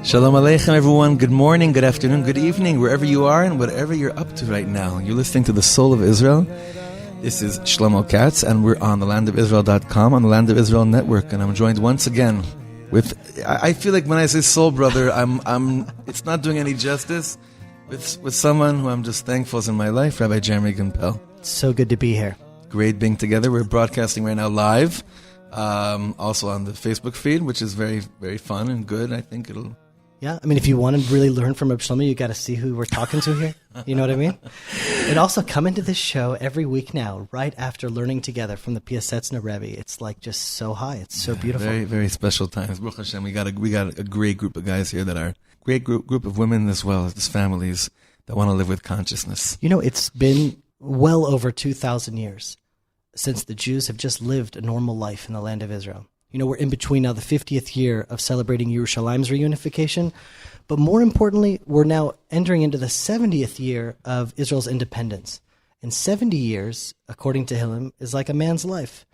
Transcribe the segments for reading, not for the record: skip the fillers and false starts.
Shalom Aleichem, everyone. Good morning, good afternoon, good evening, wherever you are and whatever you're up to right now. You're listening to The Soul of Israel. This is Shlomo Katz, and we're on the landofisrael.com, on the Land of Israel Network, and I'm joined once again with, I feel like when I say soul brother, it's not doing any justice, with someone who I'm just thankful is in my life, Rabbi Jeremy Gimpel. So good to be here. Great being together. We're broadcasting right now live, also on the Facebook feed, which is very, very fun and good. I think it'll... Yeah, I mean, if you want to really learn from Reb Shlomo, you got to see who we're talking to here. You know what I mean? And also come into this show every week now, right after learning together from the Piasetzner Rebbe. It's like just so high. It's so beautiful. Very, very special times. Baruch Hashem, we got a great group of guys here that are great group of women as well as families that want to live with consciousness. You know, it's been well over 2,000 years since the Jews have just lived a normal life in the land of Israel. You know, we're in between now the 50th year of celebrating Yerushalayim's reunification, but more importantly, we're now entering into the 70th year of Israel's independence. And 70 years, according to Hillel, is like a man's life,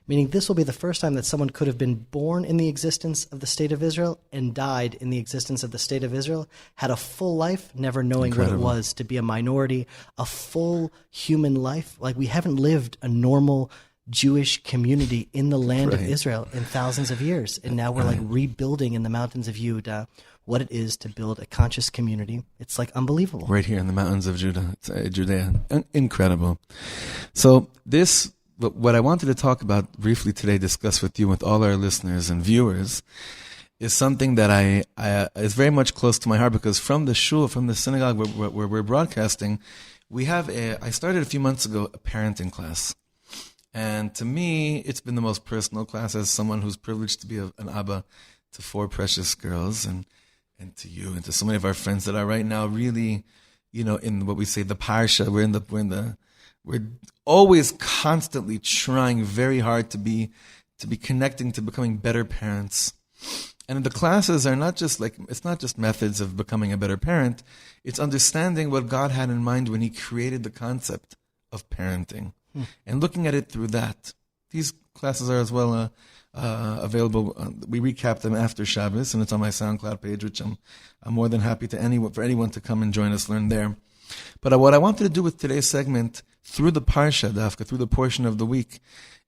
meaning this will be the first time that someone could have been born in the existence of the state of Israel and died in the existence of the state of Israel, had a full life, never knowing what it was to be a minority, a full human life. Like, we haven't lived a normal Jewish community in the land of Israel in thousands of years. And now we're like rebuilding in the mountains of Judah what it is to build a conscious community. It's like unbelievable. Right here in the mountains of Judah, Judea. Incredible. So what I wanted to talk about briefly today, discuss with you, with all our listeners and viewers, is something that is very much close to my heart, because from the shul, from the synagogue where we're broadcasting, I started a few months ago a parenting class. And to me, it's been the most personal class as someone who's privileged to be an Abba to 4 precious girls, and to you and to so many of our friends that are right now really, you know, in what we say the parsha. We're always constantly trying very hard to be connecting to becoming better parents. And the classes are it's not just methods of becoming a better parent. It's understanding what God had in mind when He created the concept of parenting. And looking at it through that. These classes are as well available. We recap them after Shabbos, and it's on my SoundCloud page, which I'm more than happy for anyone to come and join us, learn there. But what I wanted to do with today's segment, through the Parsha, Dafka, through the portion of the week,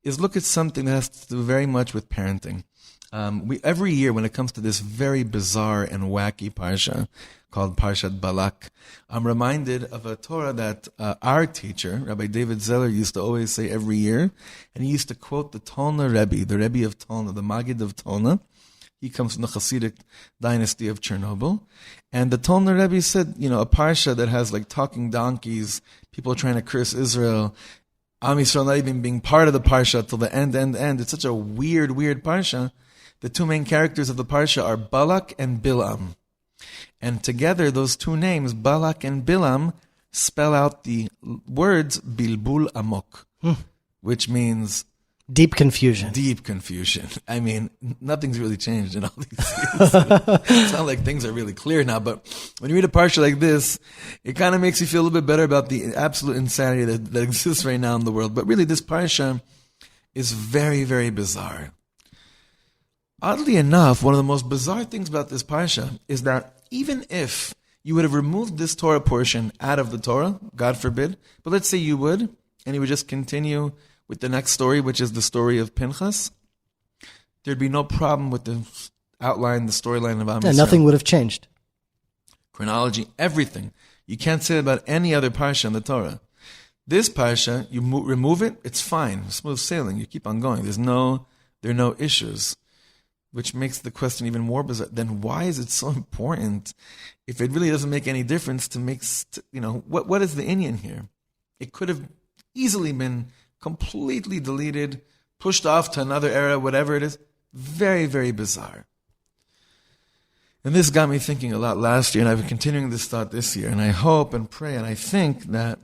is look at something that has to do very much with parenting. Every year, when it comes to this very bizarre and wacky Parsha called Parshat Balak, I'm reminded of a Torah that our teacher, Rabbi David Zeller, used to always say every year, and he used to quote the Tolna Rebbe, the Rebbe of Tolna, the Maggid of Tolna. He comes from the Hasidic dynasty of Chernobyl. And the Tolna Rebbe said, you know, a Parsha that has like talking donkeys, people trying to curse Israel, Am Yisrael not even being part of the Parsha till the end. It's such a weird Parsha. The 2 main characters of the Parsha are Balak and Bilam. And together, those 2 names, Balak and Bilam, spell out the words Bilbul Amok, which means... Deep confusion. Deep confusion. I mean, nothing's really changed in all these years. It's not like things are really clear now, but when you read a Parsha like this, it kind of makes you feel a little bit better about the absolute insanity that exists right now in the world. But really, this Parsha is very, very bizarre. Oddly enough, one of the most bizarre things about this Parsha is that even if you would have removed this Torah portion out of the Torah, God forbid, but let's say you would, and you would just continue with the next story, which is the story of Pinchas, there'd be no problem with the outline, the storyline of Am Yisrael. Nothing would have changed. Chronology, everything. You can't say it about any other Parsha in the Torah. This Parsha, you remove it, it's fine, smooth sailing, you keep on going. There are no issues. Which makes the question even more bizarre. Then why is it so important if it really doesn't make any difference to make, what is the inyan here? It could have easily been completely deleted, pushed off to another era, whatever it is. Very, very bizarre. And this got me thinking a lot last year, and I've been continuing this thought this year. And I hope and pray, and I think that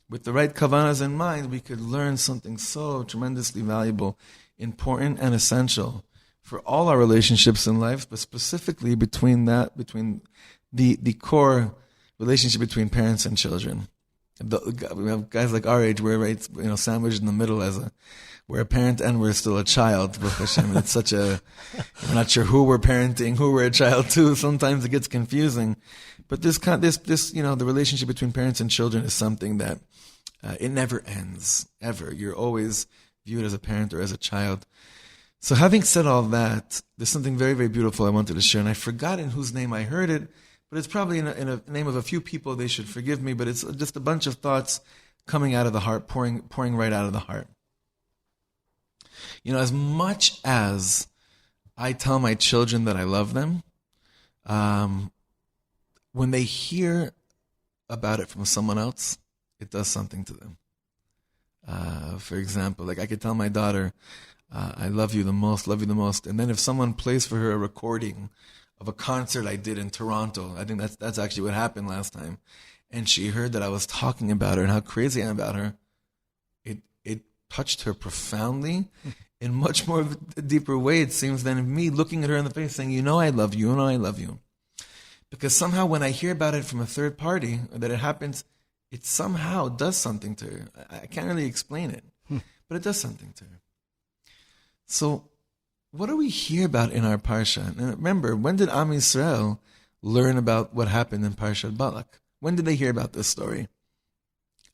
with the right kavanas in mind, we could learn something so tremendously valuable, important, and essential for all our relationships in life, but specifically between the core relationship between parents and children. We have guys like our age, we're right, sandwiched in the middle we're a parent and we're still a child. It's we're not sure who we're parenting, who we're a child to. Sometimes it gets confusing. But this, the relationship between parents and children is something that, it never ends, ever. You're always viewed as a parent or as a child. So having said all that, there's something very, very beautiful I wanted to share. And I forgot in whose name I heard it, but it's probably in a name of a few people. They should forgive me, but it's just a bunch of thoughts coming out of the heart, pouring right out of the heart. As much as I tell my children that I love them, when they hear about it from someone else, it does something to them. For example, like I could tell my daughter, I love you the most, and then if someone plays for her a recording of a concert I did in Toronto, I think that's actually what happened last time, and she heard that I was talking about her and how crazy I am about her, it touched her profoundly in much more of a deeper way, it seems, than me looking at her in the face saying, I love you, I love you. Because somehow when I hear about it from a third party, or that it happens, it somehow does something to her. I can't really explain it, but it does something to her. So what do we hear about in our Parsha? And remember, when did Am Yisrael learn about what happened in Parshat Balak? When did they hear about this story?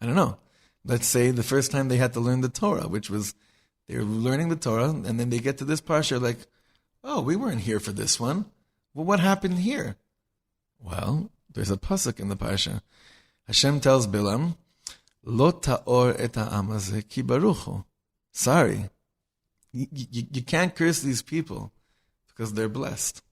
I don't know. Let's say the first time they had to learn the Torah, which was they were learning the Torah, and then they get to this Parsha like, oh, we weren't here for this one. Well, what happened here? Well, there's a pasuk in the Parsha. Hashem tells Bilam, Lo ta'or et ha'am hazeh ki baruchu. Sorry. You can't curse these people because they're blessed.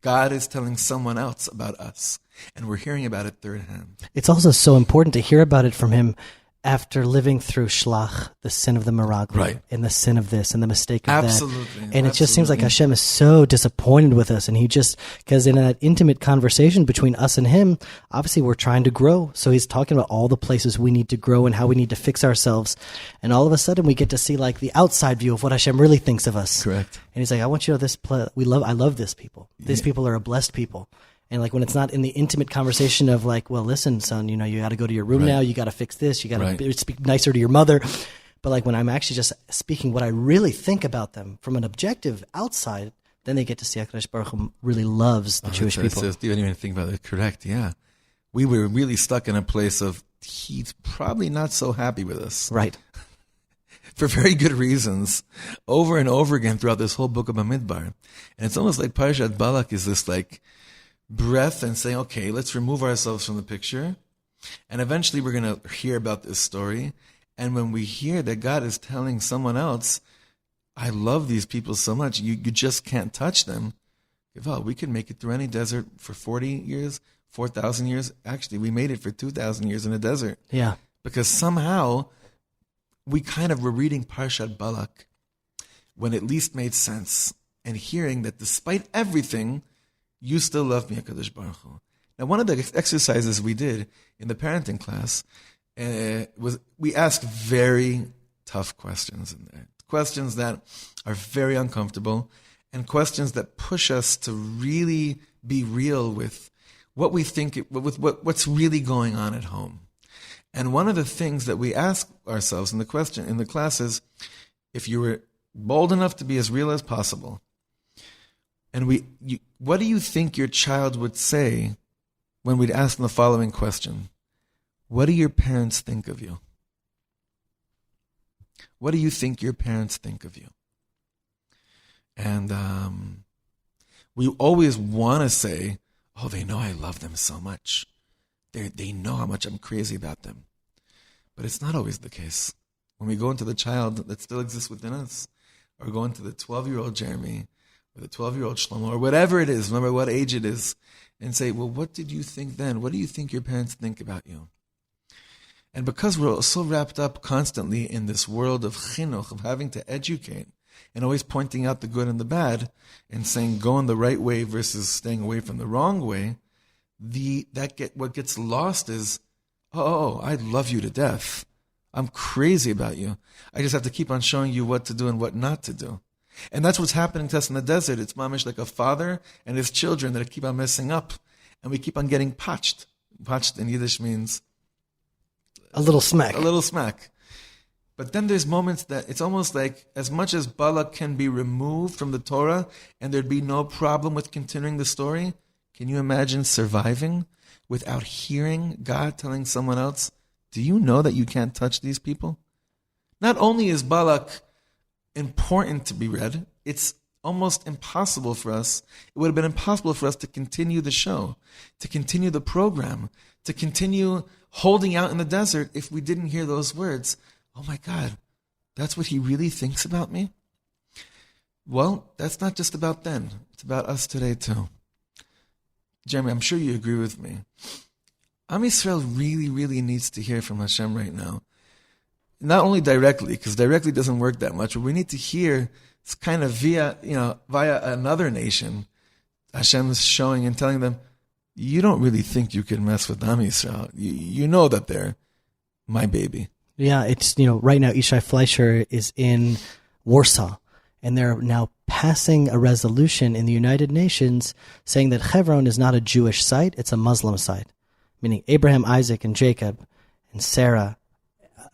God is telling someone else about us, and we're hearing about it third hand. It's also so important to hear about it from him after living through Shlach, the sin of the Meraglim, right, and the sin of this, and the mistake of absolutely, that. And it just seems like Hashem is so disappointed with us, and because in that intimate conversation between us and him, obviously we're trying to grow. So he's talking about all the places we need to grow and how we need to fix ourselves. And all of a sudden we get to see like the outside view of what Hashem really thinks of us. Correct. And he's like, I want you to know I love this people. These people are a blessed people. And like when it's not in the intimate conversation of like, well, listen, son, you got to go to your room now. You got to fix this. You got to speak nicer to your mother. But like when I'm actually just speaking what I really think about them from an objective outside, then they get to see HaKadosh Baruch Hu really loves the Jewish people. You didn't even think about it. Correct. Yeah. We were really stuck in a place of he's probably not so happy with us. Right. For very good reasons, over and over again throughout this whole book of Bamidbar. And it's almost like Parshat Balak is this like breath and saying, okay, let's remove ourselves from the picture. And eventually we're going to hear about this story. And when we hear that God is telling someone else, I love these people so much, you just can't touch them. Well, we could make it through any desert for 40 years, 4,000 years. Actually, we made it for 2,000 years in a desert. Yeah. Because somehow we kind of were reading Parshat Balak when it least made sense and hearing that despite everything, you still love me, HaKadosh Baruch Hu. Now, one of the exercises we did in the parenting class was we asked very tough questions in there. Questions that are very uncomfortable and questions that push us to really be real with what we think, with what's really going on at home. And one of the things that we ask ourselves in the class is, if you were bold enough to be as real as possible, and what do you think your child would say when we'd ask them the following question? What do your parents think of you? What do you think your parents think of you? And we always want to say, oh, they know I love them so much. They know how much I'm crazy about them. But it's not always the case. When we go into the child that still exists within us, or go into the 12-year-old Jeremy, or the 12-year-old Shlomo, or whatever it is, no matter what age it is, and say, well, what did you think then? What do you think your parents think about you? And because we're so wrapped up constantly in this world of chinuch, of having to educate, and always pointing out the good and the bad, and saying go in the right way versus staying away from the wrong way, what gets lost is, oh, I love you to death. I'm crazy about you. I just have to keep on showing you what to do and what not to do. And that's what's happening to us in the desert. It's mamish like a father and his children that keep on messing up. And we keep on getting patched. Patched in Yiddish means A little smack. A little smack. But then there's moments that it's almost like as much as Balak can be removed from the Torah and there'd be no problem with continuing the story, can you imagine surviving without hearing God telling someone else, do you know that you can't touch these people? Not only is Balak important to be read, it's almost impossible for us. It would have been impossible for us to continue the show, to continue the program, to continue holding out in the desert if we didn't hear those words. Oh my God, that's what he really thinks about me? Well, that's not just about then. It's about us today too. Jeremy, I'm sure you agree with me. Am Yisrael really, really needs to hear from Hashem right now. Not only directly, because directly doesn't work that much, but we need to hear it's kind of via another nation. Hashem is showing and telling them, you don't really think you can mess with Am Yisrael. You know that they're my baby. Yeah, it's, right now Ishai Fleischer is in Warsaw, and they're now passing a resolution in the United Nations saying that Hebron is not a Jewish site, it's a Muslim site. Meaning Abraham, Isaac, and Jacob, and Sarah,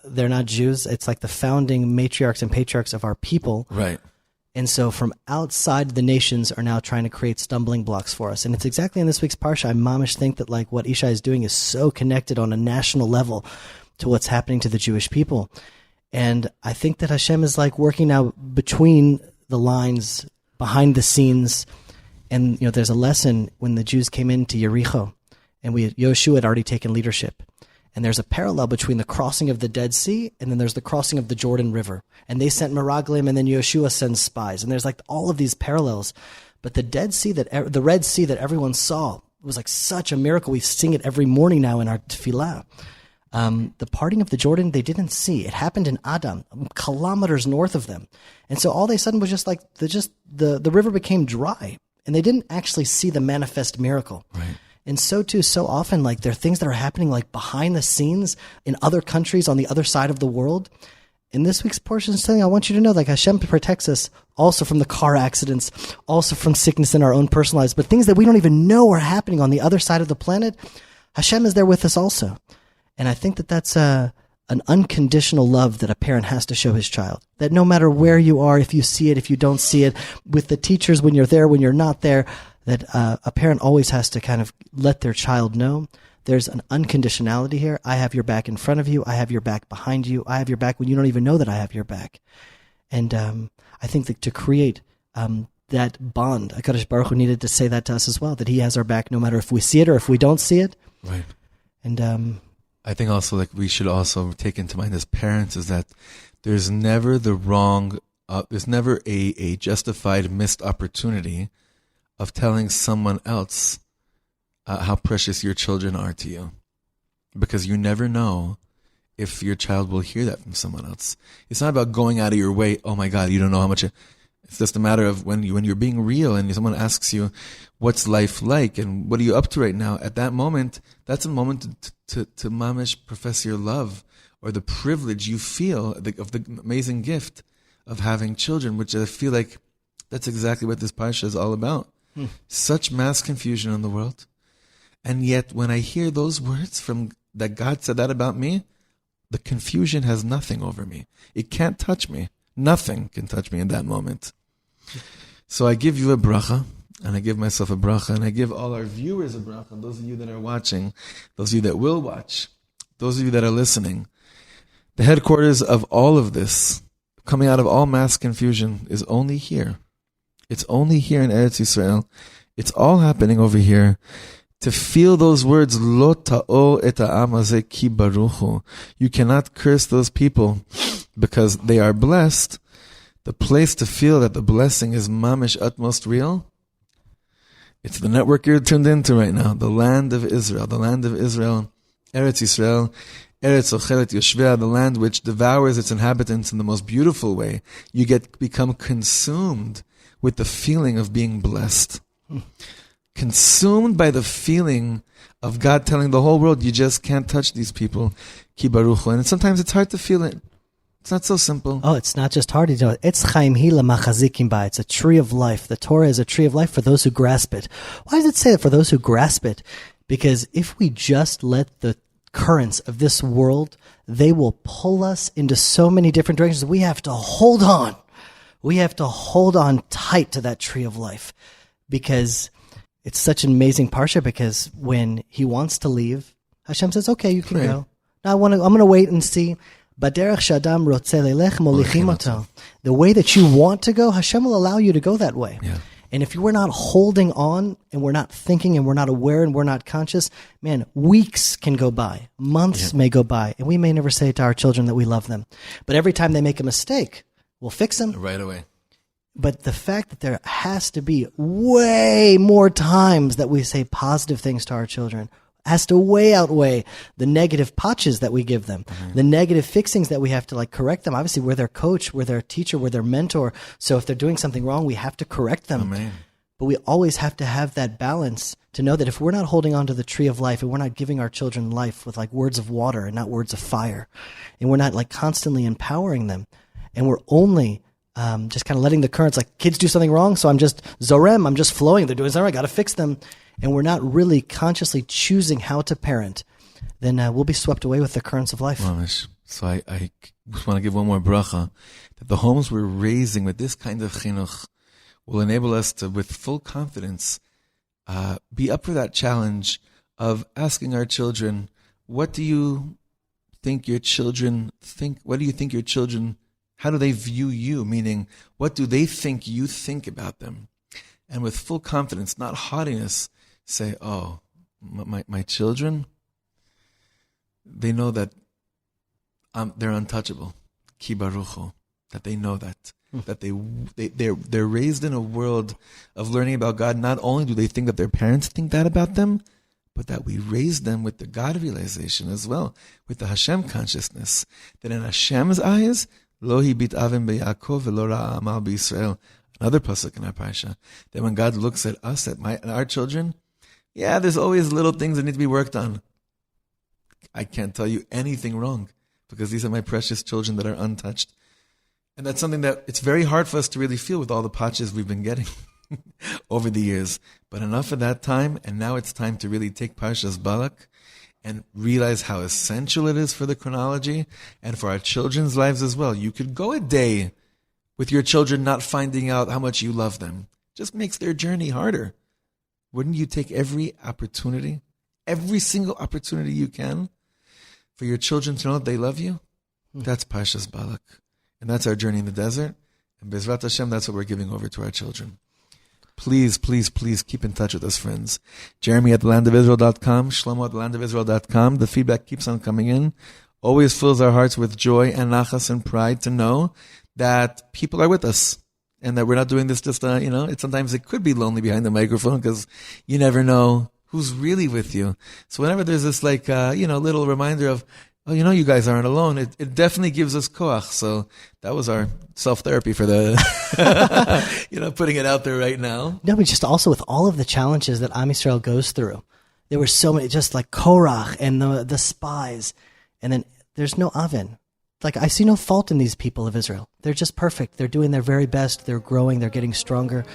they're not Jews. It's like the founding matriarchs and patriarchs of our people. Right. And so from outside the nations are now trying to create stumbling blocks for us. And it's exactly in this week's Parsha, I mamish think that like what Ishai is doing is so connected on a national level to what's happening to the Jewish people. And I think that Hashem is like working now between the lines, behind the scenes. And, there's a lesson when the Jews came into Yericho and Yoshua had already taken leadership. And there's a parallel between the crossing of the Dead Sea and then there's the crossing of the Jordan River. And they sent Meraglim and then Yoshua sends spies. And there's like all of these parallels. But the the Red Sea that everyone saw was like such a miracle. We sing it every morning now in our tefillah. The parting of the Jordan, they didn't see. It happened in Adam, kilometers north of them. And so all of a sudden was just like the river became dry. And they didn't actually see the manifest miracle. Right. And so too, so often, like there are things that are happening like behind the scenes in other countries on the other side of the world. In this week's portion is telling, I want you to know, like Hashem protects us also from the car accidents, also from sickness in our own personal lives, but things that we don't even know are happening on the other side of the planet. Hashem is there with us also. And I think that that's an unconditional love that a parent has to show his child. That no matter where you are, if you see it, if you don't see it, with the teachers, when you're there, when you're not there, that a parent always has to kind of let their child know there's an unconditionality here. I have your back in front of you. I have your back behind you. I have your back when you don't even know that I have your back. And I think that to create that bond, HaKadosh Baruch Hu needed to say that to us as well, that he has our back no matter if we see it or if we don't see it. Right. And I think also like we should also take into mind as parents is that there's never there's never a justified missed opportunity of telling someone else how precious your children are to you. Because you never know if your child will hear that from someone else. It's not about going out of your way, oh my God, you don't know how much. It's just a matter of when you're being real and someone asks you, what's life like and what are you up to right now? At that moment, that's a moment to mamish profess your love or the privilege you feel of the amazing gift of having children, which I feel like that's exactly what this parsha is all about. Such mass confusion in the world. And yet when I hear those words from that God said that about me, the confusion has nothing over me. It can't touch me. Nothing can touch me in that moment. So I give you a bracha, and I give myself a bracha, and I give all our viewers a bracha, those of you that are watching, those of you that will watch, those of you that are listening. The headquarters of all of this, coming out of all mass confusion, is only here. It's only here in Eretz Yisrael. It's all happening over here. To feel those words, Lo ta'or et ha'am hazeh ki baruchu. You cannot curse those people because they are blessed. The place to feel that the blessing is mamish utmost real, it's the network you're tuned into right now. The land of Israel. The land of Israel. Eretz Yisrael. Eretz Ochelet Yoshvea, the land which devours its inhabitants in the most beautiful way. You become consumed with the feeling of being blessed. Consumed by the feeling of God telling the whole world, you just can't touch these people. Ki baruchu. And sometimes it's hard to feel it. It's not so simple. Oh, it's not just hard. It's chaim hila machazikim ba. It's a tree of life. The Torah is a tree of life for those who grasp it. Why does it say that for those who grasp it? Because if we just let the currents of this world, they will pull us into so many different directions. We have to hold on. We have to hold on tight to that tree of life, because it's such an amazing parsha, because when he wants to leave, Hashem says, okay, you can go. Now I'm going to wait and see. The way that you want to go, Hashem will allow you to go that way. Yeah. And if we're not holding on, and we're not thinking, and we're not aware, and we're not conscious, man, weeks can go by, months may go by, and we may never say to our children that we love them. But every time they make a mistake, we'll fix them right away. But the fact that there has to be way more times that we say positive things to our children has to way outweigh the negative patches that we give them, the negative fixings that we have to correct them. Obviously, we're their coach, we're their teacher, we're their mentor. So if they're doing something wrong, we have to correct them. Amen. But we always have to have that balance to know that if we're not holding on to the tree of life, and we're not giving our children life with words of water and not words of fire, and we're not constantly empowering them, and we're only just kind of letting the currents, kids do something wrong, so I'm just zorem, I'm just flowing. They're doing something, I got to fix them. And we're not really consciously choosing how to parent, then we'll be swept away with the currents of life. Mamish. So I just want to give one more bracha, that the homes we're raising with this kind of chinuch will enable us to, with full confidence, be up for that challenge of asking our children, what do you think your children think? What do you think your children, how do they view you? Meaning, what do they think you think about them? And with full confidence, not haughtiness, say, oh, my children, they know that they're untouchable. Ki baruchu, that they know that. That they're raised in a world of learning about God. Not only do they think that their parents think that about them, but that we raise them with the God realization as well, with the Hashem consciousness. That in Hashem's eyes, lo hibit avim beYaakov velo ra'a amal b'Yisrael. Another pasuk in our parsha, that when God looks at us, at our children, yeah, there's always little things that need to be worked on. I can't tell you anything wrong, because these are my precious children that are untouched. And that's something that it's very hard for us to really feel with all the patches we've been getting over the years. But enough of that time, and now it's time to really take Parshas Balak and realize how essential it is for the chronology and for our children's lives as well. You could go a day with your children not finding out how much you love them. Just makes their journey harder. Wouldn't you take every opportunity, every single opportunity you can, for your children to know that they love you? That's Parshas Balak. And that's our journey in the desert. And Bezrat Hashem, that's what we're giving over to our children. Please, please, please keep in touch with us, friends. Jeremy at thelandofisrael.com, Shlomo at thelandofisrael.com. The feedback keeps on coming in. Always fills our hearts with joy and nachas and pride to know that people are with us. And that we're not doing this just, sometimes it could be lonely behind the microphone, because you never know who's really with you. So whenever there's this little reminder of, oh, you guys aren't alone, it definitely gives us koach. So that was our self-therapy for the, putting it out there right now. No, but just also with all of the challenges that Am Yisrael goes through, there were so many, just like Korach and the spies, and then there's no oven. I see no fault in these people of Israel. They're just perfect. They're doing their very best. They're growing. They're getting stronger.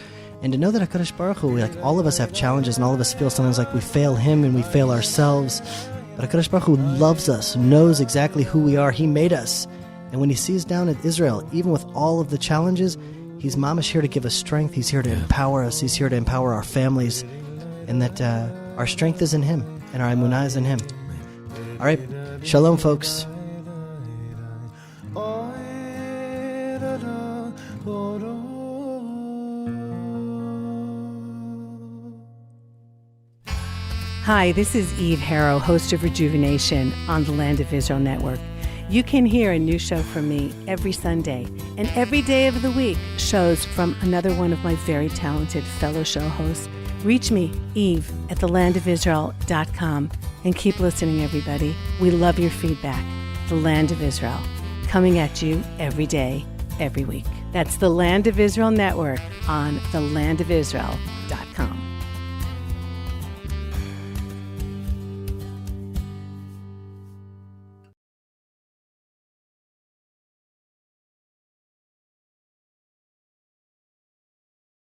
And to know that HaKadosh Baruch Hu, all of us have challenges, and all of us feel sometimes like we fail Him and we fail ourselves. But HaKadosh Baruch Hu loves us, knows exactly who we are. He made us. And when He sees down at Israel, even with all of the challenges, He's mamish here to give us strength. He's here to empower us. He's here to empower our families. And that our strength is in Him, and our emunah is in Him. All right. Shalom, folks. Hi, this is Eve Harrow, host of Rejuvenation on the Land of Israel Network. You can hear a new show from me every Sunday, and every day of the week, shows from another one of my very talented fellow show hosts. Reach me, Eve, at thelandofisrael.com, and keep listening, everybody. We love your feedback. The Land of Israel, coming at you every day, every week. That's the Land of Israel Network on thelandofisrael.com.